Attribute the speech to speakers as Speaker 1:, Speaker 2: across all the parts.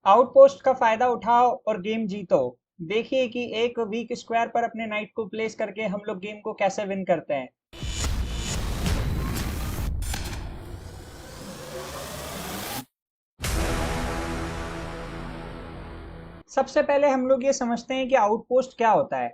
Speaker 1: Outpost का फायदा उठाओ और गेम जीतो। देखिए कि एक वीक स्क्वायर पर अपने नाइट को प्लेस करके हम लोग गेम को कैसे विन करते हैं। सबसे पहले हम लोग ये समझते हैं कि आउटपोस्ट क्या होता है।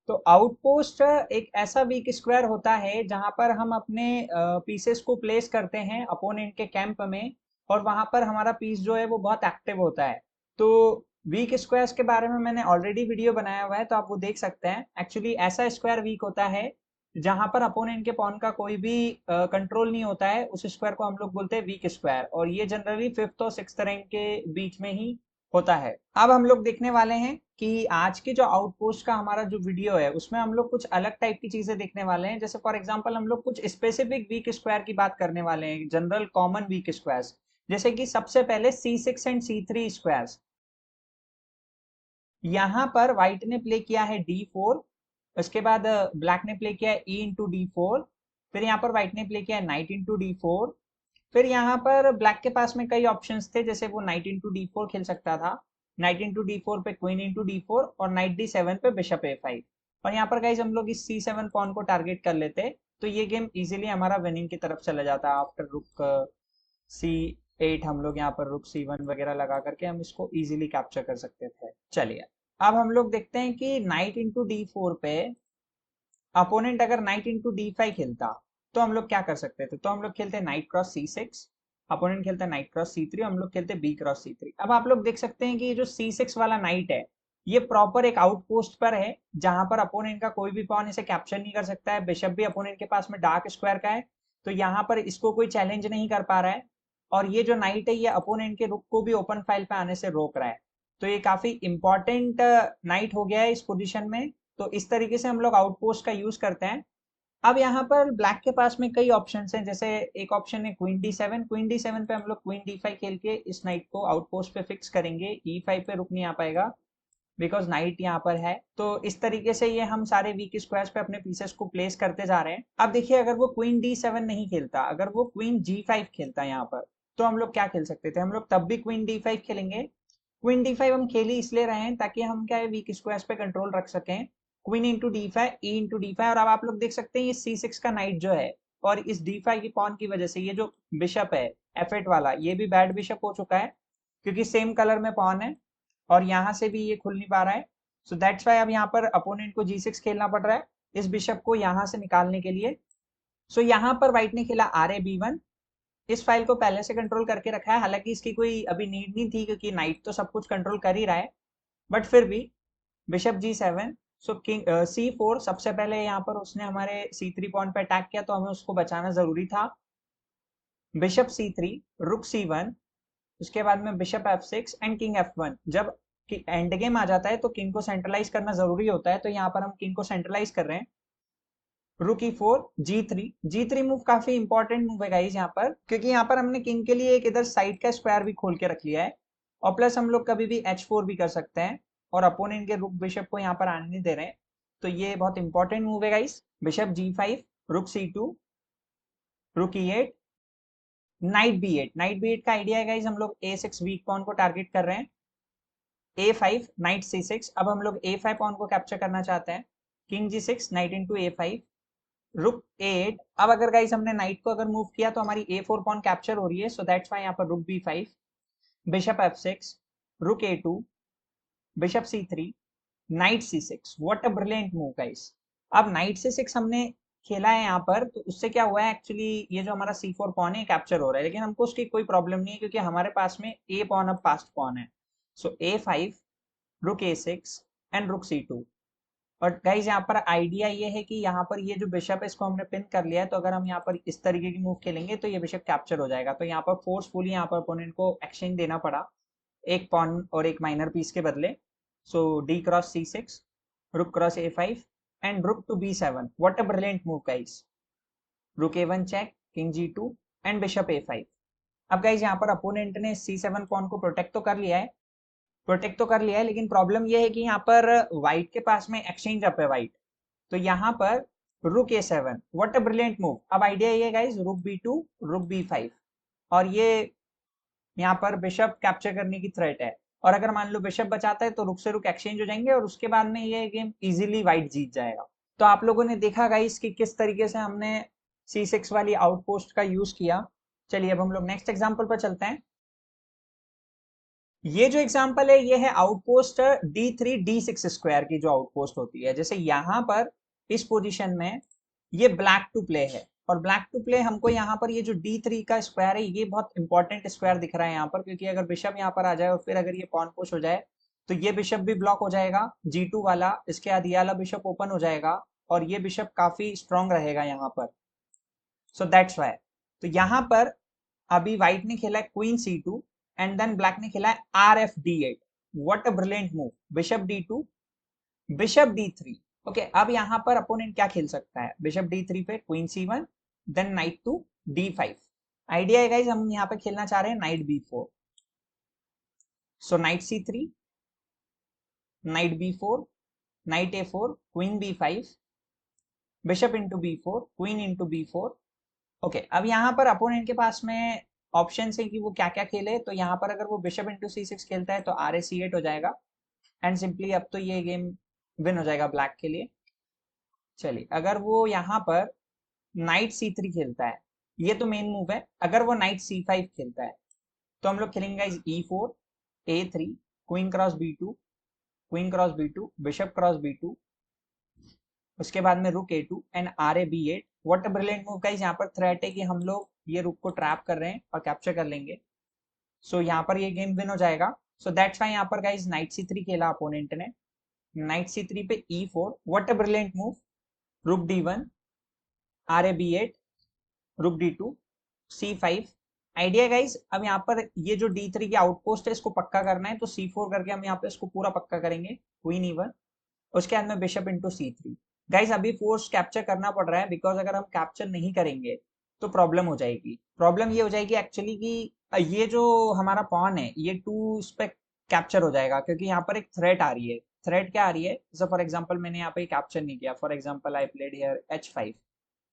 Speaker 1: तो आउटपोस्ट एक ऐसा वीक स्क्वायर होता है जहां पर हम अपने पीसेस को प्लेस करते हैं अपोनेंट के कैंप में, और वहां पर हमारा पीस जो है वो बहुत एक्टिव होता है। तो वीक स्क्वायर्स के बारे में मैंने ऑलरेडी वीडियो बनाया हुआ है, तो आप वो देख सकते हैं। एक्चुअली ऐसा स्क्वायर वीक होता है जहां पर अपोनेंट के पॉन का कोई भी कंट्रोल नहीं होता है, उस स्क्वायर को हम लोग बोलते हैं वीक स्क्वायर, और ये जनरली फिफ्थ और सिक्स्थ रैंक के बीच में ही होता है। अब हम लोग देखने वाले हैं कि आज के जो आउटपोस्ट का हमारा जो वीडियो है उसमें हम लोग कुछ अलग टाइप की चीजें देखने वाले हैं। जैसे फॉर एग्जांपल हम लोग कुछ स्पेसिफिक वीक स्क्वायर की बात करने वाले हैं, जनरल कॉमन वीक स्क्वायर्स। जैसे कि सबसे पहले C6 एंड C3 स्क्वायर्स। यहाँ पर व्हाइट ने प्ले किया है D4, उसके बाद ब्लैक ने प्ले किया है E इंटू D4, फिर यहाँ पर व्हाइट ने प्ले किया है नाइट इंटू D4। फिर यहाँ पर ब्लैक के पास में कई ऑप्शंस थे, जैसे वो नाइट इंटू D4 खेल सकता था, नाइट इंटू D4 पे क्वीन इंटू D4 और नाइट D7 पे बिशप A5। और यहाँ पर गाइज हम लोग इस C7 पॉन को टारगेट कर लेते, तो ये गेम इजीली हमारा विनिंग की तरफ चला जाता। आफ्टर रुक C8 हम लोग यहाँ पर रुक C1 वगैरह लगा करके हम इसको इजीली कैप्चर कर सकते थे। चलिए अब हम लोग देखते हैं कि नाइट इंटू D4 पे अपोनेंट अगर नाइट इंटू D5 खेलता तो हम लोग क्या कर सकते थे। तो हम लोग खेलते नाइट क्रॉस C6, अपोनेंट खेलता नाइट क्रॉस C3, हम लोग खेलते बी क्रॉस C3। अब आप लोग देख सकते हैं कि ये जो C6 वाला नाइट है ये प्रॉपर एक आउटपोस्ट पर है, जहां पर अपोनेंट का कोई भी पॉन इसे कैप्चर नहीं कर सकता है। बिशप भी अपोनेंट के पास में डार्क स्क्वायर का है, तो यहाँ पर इसको कोई चैलेंज नहीं कर पा रहा है। और ये जो नाइट है ये अपोनेंट के रुक को भी ओपन फाइल पे आने से रोक रहा है। तो ये काफी इंपॉर्टेंट नाइट हो गया है इस पोजिशन में। तो इस तरीके से हम लोग आउटपोस्ट का यूज करते हैं। अब यहाँ पर ब्लैक के पास में कई ऑप्शंस हैं, जैसे एक ऑप्शन है क्वीन D7। क्वीन D7 पे हम लोग क्वीन D5 खेल के इस नाइट को आउटपोस्ट पे फिक्स करेंगे। E5 पे रुक नहीं आ पाएगा बिकॉज नाइट यहाँ पर है। तो इस तरीके से ये हम सारे वीक स्क्वायर्स पे अपने पीसेस को प्लेस करते जा रहे हैं। अब देखिए अगर वो क्वीन D7 नहीं खेलता, अगर वो क्वीन G5 खेलता यहाँ पर, तो हम लोग क्या खेल सकते थे। हम लोग तब भी क्वीन D5 खेलेंगे। क्वीन D5 हम खेल ही इसलिए रहे हैं ताकि हम क्या है वीक स्क्वायर्स पे कंट्रोल रख सकें। Queen into D5, E into D5, और अब आप लोग देख सकते हैं ये C6 का नाइट जो है, और इस D5 की पॉन की वजह से ये जो बिशप है F8 वाला, ये भी बैड बिशप हो चुका है क्योंकि सेम कलर में पॉन है, और यहाँ से भी ये खुल नहीं पा रहा है। सो दैट्स वाई अब यहाँ पर अपोनेंट को G6 खेलना पड़ रहा है इस बिशप को यहाँ से निकालने के लिए। सो यहाँ पर व्हाइट ने खेला RA B1, इस फाइल को पहले से कंट्रोल करके रखा है। हालांकि इसकी कोई अभी नीड नहीं थी क्योंकि नाइट तो सब कुछ कंट्रोल कर ही रहा है, बट फिर भी बिशप G7। सो किंग C4, सबसे पहले यहाँ पर उसने हमारे C3 पॉइंट पे अटैक किया, तो हमें उसको बचाना जरूरी था। बिशप C3, रुक C1, उसके बाद में bishop F6 and king F1। जब एंड गेम आ जाता है तो किंग को सेंट्रलाइज करना जरूरी होता है, तो यहाँ पर हम किंग को सेंट्रलाइज कर रहे हैं। रुक E4, G3 मूव काफी इंपॉर्टेंट मूव है गाइस यहाँ पर, क्योंकि यहाँ पर हमने किंग के लिए एक इधर साइड का स्क्वायर भी खोल के रख लिया है, और प्लस हम लोग कभी भी H4 भी कर सकते हैं, और अपोनेंट के रुक बिशप को यहाँ पर आने नहीं दे रहे हैं। तो ये बहुत इंपॉर्टेंट मूव है गाइस। बिशप G5, रुक C2, रुक E8, night B8। Night B8 का आइडिया है गाइस, हम लोग A6 वीक पॉन को टारगेट कर रहे हैं। A5, नाइट C6, अब हम लोग A5 पॉन को कैप्चर करना चाहते हैं। King G6, night into A5, रुक A8। अब अगर गाइस हमने नाइट को अगर मूव किया तो हमारी A4 पॉन कैप्चर हो रही है, सो दैट्स वाई यहाँ पर रुक B5, बिशप F6, रुक A2, bishop C3, night C6। What a brilliant move guys. अब नाइट C6 हमने खेला है यहाँ पर, तो उससे क्या हुआ है, एक्चुअली ये जो हमारा C4 पॉन है कैप्चर हो रहा है, लेकिन हमको उसकी कोई प्रॉब्लम नहीं है क्योंकि हमारे पास में A पॉन अब फास्ट पॉन है। सो A5, रुक A6 एंड रुक C2। और गाइज यहाँ पर आइडिया ये है कि यहाँ पर ये जो बिशप है इसको हमने पिन कर लिया है, तो अगर हम यहाँ पर इस तरीके की मूव खेलेंगे तो ये बिशप कैप्चर हो जाएगा। तो यहाँ पर फोर्सफुली यहाँ पर अपोनेंट को एक्सचेंज देना पड़ा, एक पॉन और एक माइनर पीस के बदले। सो D cross C6, rook cross A5 and rook to B7। What a brilliant move guys. Rook A1 check, king G2 and bishop A5। अब गाइज यहाँ पर अपोनेंट ने C7 पॉन को प्रोटेक्ट तो कर लिया है, लेकिन प्रॉब्लम यह है कि यहाँ पर व्हाइट के पास में एक्सचेंज अप है व्हाइट, तो यहाँ पर रुक A7। What a brilliant move. अब आइडिया ये गाइस, रुक B2, रुक B5, और ये यहाँ पर बिशप कैप्चर करने की थ्रेट है, और अगर मान लो बिशप बचाता है तो रुक से रुक एक्सचेंज हो जाएंगे और उसके बाद में ये गेम इजीली वाइट जीत जाएगा। तो आप लोगों ने देखा गाइस कि किस तरीके से हमने C6 वाली आउटपोस्ट का यूज किया। चलिए अब हम लोग नेक्स्ट एग्जांपल पर चलते हैं। ये जो एग्जांपल है ये है आउटपोस्ट D3 D6 स्क्वायर की जो आउटपोस्ट होती है। जैसे यहाँ पर इस पोजीशन में ये ब्लैक टू प्ले है, और ब्लैक टू प्ले हमको यहाँ पर ये जो D3 का स्क्वायर है ये बहुत इंपॉर्टेंट स्क्वायर दिख रहा है यहाँ पर, क्योंकि अगर बिशप यहाँ पर आ जाए और फिर अगर ये पॉन पुश हो जाए तो ये बिशप भी ब्लॉक हो जाएगा G2 वाला, इसके बाद ये वाला बिशप ओपन हो जाएगा और ये बिशप काफी स्ट्रॉन्ग रहेगा यहाँ पर। सो दैट्स वाई तो यहाँ पर अभी व्हाइट ने खेला है queen C2 and then black ने खेला है RF D8। What a brilliant move, bishop D2 bishop D3। Okay अब यहाँ पर अपोनेंट क्या खेल सकता है, बिशप D3 पे queen C1 then knight to D5। Idea है गाइस, हम यहाँ पे खेलना चाह रहे हैं knight B4। So knight C3 knight B4 knight A4 queen B5 bishop into B4 queen into B4। Okay अब यहाँ पर अपोनेंट के पास में ऑप्शन है कि वो क्या क्या खेले। तो यहाँ पर अगर वो बिशप इंटू C6 खेलता है तो RA C8 हो जाएगा एंड सिंपली अब तो ये गेम विन हो जाएगा ब्लैक के लिए। चलिए अगर वो यहाँ पर नाइट C3 खेलता है, ये तो मेन मूव है। अगर वो नाइट C5 खेलता है तो हम लोग खेलेंगे guys E4 A3 queen cross B2 queen cross B2 bishop cross B2, उसके बाद में रुक A2 and RA B8। What a brilliant move guys, यहाँ पर थ्रेट है कि हम लोग ये रुक को ट्रैप कर रहे हैं और कैप्चर कर लेंगे। सो यहाँ पर ये गेम विन हो जाएगा। सो दैट्स वाई यहाँ पर गाइस नाइट C3 खेला अपोनेंट ने, नाइट C3 पे E4। What a brilliant move, रुक D1 RA B8 रुक D2 C5। आइडिया गाइस अब यहाँ पर ये जो D3 की आउटपोस्ट है इसको पक्का करना है, तो C4 करके हम यहाँ पे इसको पूरा पक्का करेंगे क्वीन E1, उसके बाद में बिशप इंटू C3। गाइस अभी फोर्स कैप्चर करना पड़ रहा है बिकॉज अगर हम कैप्चर नहीं करेंगे तो प्रॉब्लम हो जाएगी। प्रॉब्लम ये हो जाएगी एक्चुअली कि ये जो हमारा पॉन है ये 2 इस पे कैप्चर हो जाएगा, क्योंकि यहाँ पर एक थ्रेट आ रही है। थ्रेट क्या आ रही है, जैसे फॉर एग्जाम्पल मैंने यहाँ पे कैप्चर नहीं किया, for example I played here H5,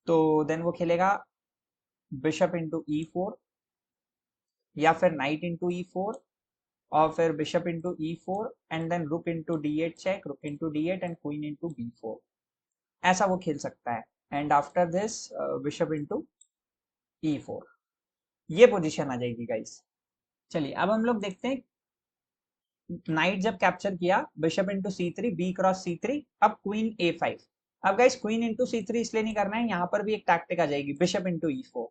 Speaker 1: तो देन वो खेलेगा बिशप इंटू E4 या फिर नाइट इंटू E4 और फिर bishop into E4 and then rook into D8 check, rook into D8 and queen into B4। ऐसा वो खेल सकता है and after this bishop into E4, ये पोजीशन आ जाएगी गाइस। चलिए अब हम लोग देखते हैं नाइट जब कैप्चर किया bishop into C3 B cross C3, अब क्वीन A5। अब गाइस क्वीन इंटू C3 इसलिए नहीं करना है, यहाँ पर भी एक टैक्टिक आ जाएगी बिशप इंटू E4।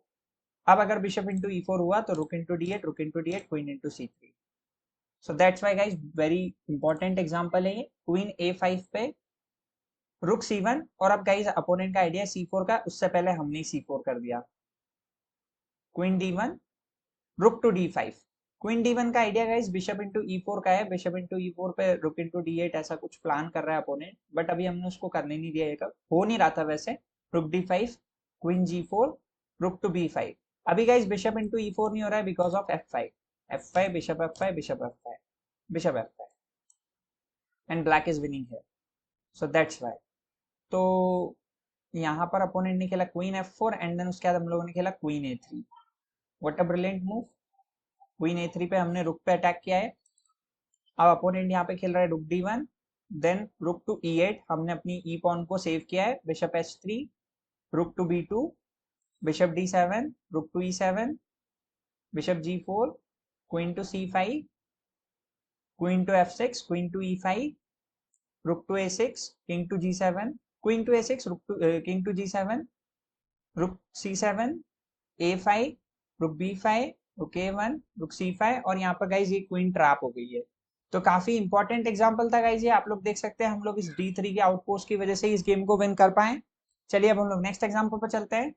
Speaker 1: अब अगर बिशप इंटू E4 हुआ तो रुक इंटू D8 रुक into D8 queen into C3। So that's why guys very important example है ये। क्वीन A5 पे रुक C1, और अब गाइस अपोनेंट का आइडिया C4 का, उससे पहले हमने C4 कर दिया। क्वीन D1 रुक टू D5। क्वीन D1 का idea guys bishop into E4 का है, बिशप इंटू E4 पे रुक इंटू D8 ऐसा कुछ प्लान कर रहा है अपोनेंट, बट अभी हमने उसको करने नहीं दिया, एक हो नहीं रहा था वैसे। रुक D5 क्वीन G4 रुक टू B5। अभी गाइस बिशप इंटू E4 नहीं हो रहा है because of F5, F5 bishop F5 bishop F5 bishop F5 and black is winning here. So that's why तो यहाँ पर अपोनेंट ने खेला क्वीन F4 एंड देन उसके बाद हम लोगों ने खेला queen A3। What a brilliant move, queen A3 पे हमने रुक पे अटैक किया है। अब अपोनेंट यहाँ पे खेल रहा है रुक D1 then rook to E8, हमने अपनी ई पॉन को सेव किया है, बिशप H3 रुक to B2 bishop D7 rook to E7 bishop G4 queen to C5 queen to F6 queen to E5 rook to A6 king to G7 queen to A6 rook to king to G7 रुक C7 A5 रुक B5 रुक A1 रुक C5, और यहाँ पर guys ये queen trap हो गई है। तो काफी इंपॉर्टेंट एग्जांपल था गाइज ये, आप लोग देख सकते हैं हम लोग इस D3 के आउटपोस्ट की वजह से इस गेम को विन कर पाए। चलिए अब हम लोग नेक्स्ट एग्जांपल पर चलते हैं।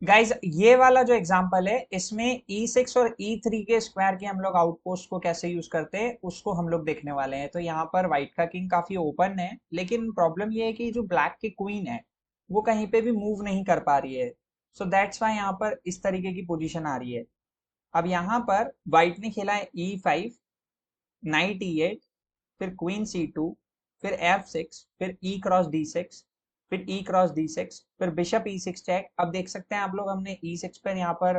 Speaker 1: गाइज ये वाला जो एग्जांपल है इसमें E6 और E3 के स्क्वायर के हम लोग आउटपोस्ट को कैसे यूज करते हैं उसको हम लोग देखने वाले हैं। तो यहाँ पर व्हाइट का किंग काफी ओपन है, लेकिन प्रॉब्लम ये है कि जो ब्लैक की क्वीन है वो कहीं पे भी मूव नहीं कर पा रही है। सो दैट्स वाई यहाँ पर इस तरीके की पोजीशन आ रही है। अब यहाँ पर व्हाइट ने खेला है E5 नाइट E8 फिर क्वीन C2 फिर F6 फिर E क्रॉस D6 फिर ई क्रॉस D6, फिर बिशप E6 चेक। अब देख सकते हैं आप लोग, हमने E6 पर यहाँ पर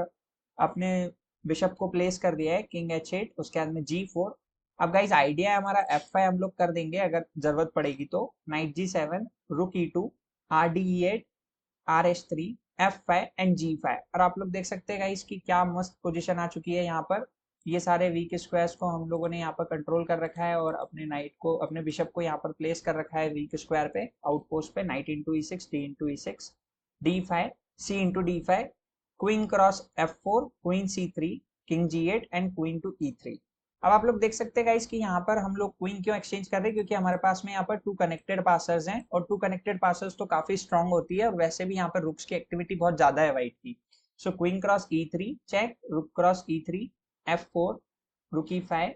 Speaker 1: अपने बिशप को प्लेस कर दिया है, किंग H8, उसके बाद में G4। अब गाइस आइडिया है हमारा F5 हम लोग कर देंगे अगर जरूरत पड़ेगी तो। नाइट G7, रुक E2, RD E8, RH3, F5 and G5। और आप लोग देख सकते हैं गाइस कि क्या मस्त पोजीशन आ चुकी है यहाँ पर। ये सारे वीक स्क्वायर्स को हम लोगों ने यहाँ पर कंट्रोल कर रखा है और अपने नाइट को, अपने बिशप को यहाँ पर प्लेस कर रखा है वीक स्क्वायर पे, आउटपोस्ट पे। Knight into E6, D into E6, D5, C into D5, queen cross F4, queen C3, king G8 and queen to E3। अब आप लोग देख सकते हैं गाइस कि यहाँ पर हम लोग क्वीन क्यों एक्सचेंज कर रहे हैं, क्योंकि हमारे पास में यहाँ पर 2 कनेक्टेड पासर्स हैं और 2 कनेक्टेड पासर्स तो काफी स्ट्रांग होती है और वैसे भी यहाँ पर रुक्स की एक्टिविटी बहुत ज्यादा है व्हाइट की। So queen cross E3 check, rook cross E3, F4, रुक E5,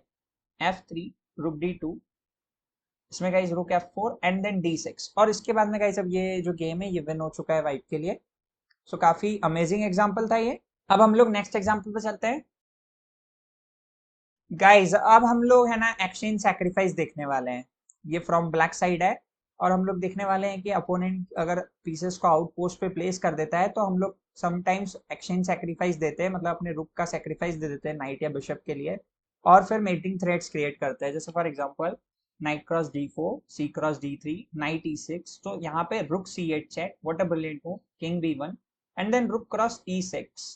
Speaker 1: F3, रुक D2, इसमें गाइस रुक F4 एंड देन D6। और इसके बाद में गाइस अब ये जो गेम है ये विन हो चुका है व्हाइट के लिए। सो काफी अमेजिंग एग्जांपल था ये। अब हम लोग नेक्स्ट एग्जांपल पे चलते हैं। गाइज अब हम लोग है ना एक्सचेंज सैक्रिफाइस देखने वाले हैं। ये फ्रॉम ब्लैक साइड है और हम लोग देखने वाले हैं कि अपोनेंट अगर पीसेस को आउटपोस्ट पे प्लेस कर देता है तो हम लोग समटाइम्स एक्सचेंज सैक्रिफाइस देते हैं, मतलब अपने रुक का सैक्रिफाइस दे देते हैं नाइट या बिशप के लिए, और फिर मेटिंग थ्रेड्स क्रिएट करते हैं। जैसे for example knight cross D4, C cross D3, knight E6। तो यहाँ पे rook C8 check, what a brilliant move, king B1 and then rook cross E6,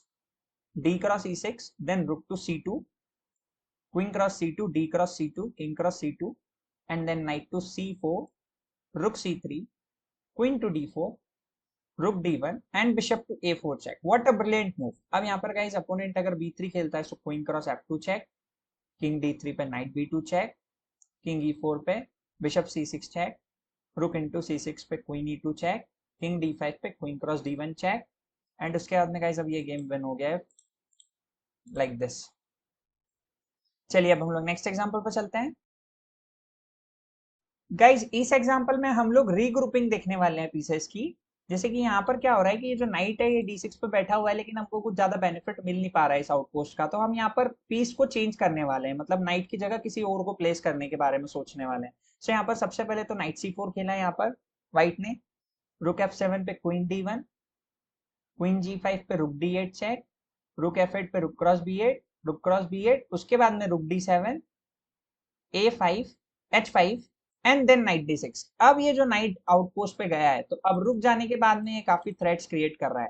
Speaker 1: D cross E6, then rook to C2, queen cross C2, D cross C2, king cross C2, and then knight to C4, rook C3, queen to D4, rook D1 and bishop to A4 check. What a brilliant move. अब यहाँ पर guys opponent अगर B3 खेलता है तो queen cross F2 check, king D3 पे knight B2 check, king E4 पे bishop C6 check, rook into C6 पे queen E2 check, king D5 पे queen cross D1 check, and उसके बाद में गाइस अब ये गेम विन हो गया है लाइक दिस। चलिए अब हम लोग नेक्स्ट एग्जांपल पर चलते हैं। गाइज इस एग्जांपल में हम लोग रीग्रुपिंग देखने वाले हैं पीसेस की। जैसे कि यहाँ पर क्या हो रहा है कि ये जो नाइट है ये D6 पे बैठा हुआ है, लेकिन हमको कुछ ज्यादा बेनिफिट मिल नहीं पा रहा है इस आउटपोस्ट का, तो हम यहाँ पर पीस को चेंज करने वाले हैं, मतलब नाइट की जगह किसी और को प्लेस करने के बारे में सोचने वाले हैं। सो यहाँ पर सबसे पहले तो नाइट C4 खेला है यहाँ पर व्हाइट ने, रुक F7 पे क्वीन D1, क्वीन G5 पे रुक D8 चेक, रुक F8 पे रुक क्रॉस B8, रुक क्रॉस B8, उसके बाद में रुक D7, A5, H5 and then night D6। अब ये जो नाइट आउटपोस्ट पे गया है तो अब रुक जाने के बाद में ये काफी थ्रेट्स क्रिएट कर रहा है।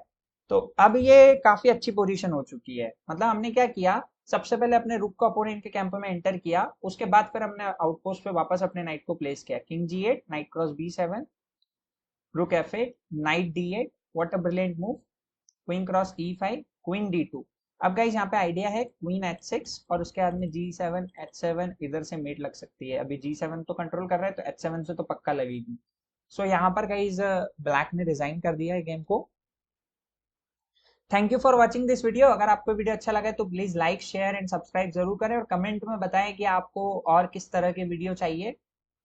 Speaker 1: तो अब ये काफी अच्छी पोजीशन हो चुकी है। मतलब हमने क्या किया, सबसे पहले अपने रुक को अपोनेंट के कैंप में एंटर किया, उसके बाद फिर हमने आउटपोस्ट पे वापस अपने नाइट को प्लेस किया, king G8, night cross B7, रुक F8, night D8, what a brilliant move, queen cross E5, queen D2। अब गाइस यहाँ पे आइडिया है क्वीन H6 और उसके बाद में G7, H7 इधर से मेट लग सकती है। अभी G7 तो कंट्रोल कर रहा है तो H7 से तो पक्का लगेगी। सो यहाँ पर गाइस ब्लैक ने रिजाइन कर दिया है गेम को। Thank you for watching this video. अगर आपको वीडियो अच्छा लगा तो please like, share and subscribe जरूर करें और कमेंट में बताएं कि आपको और किस तरह के वीडियो चाहिए।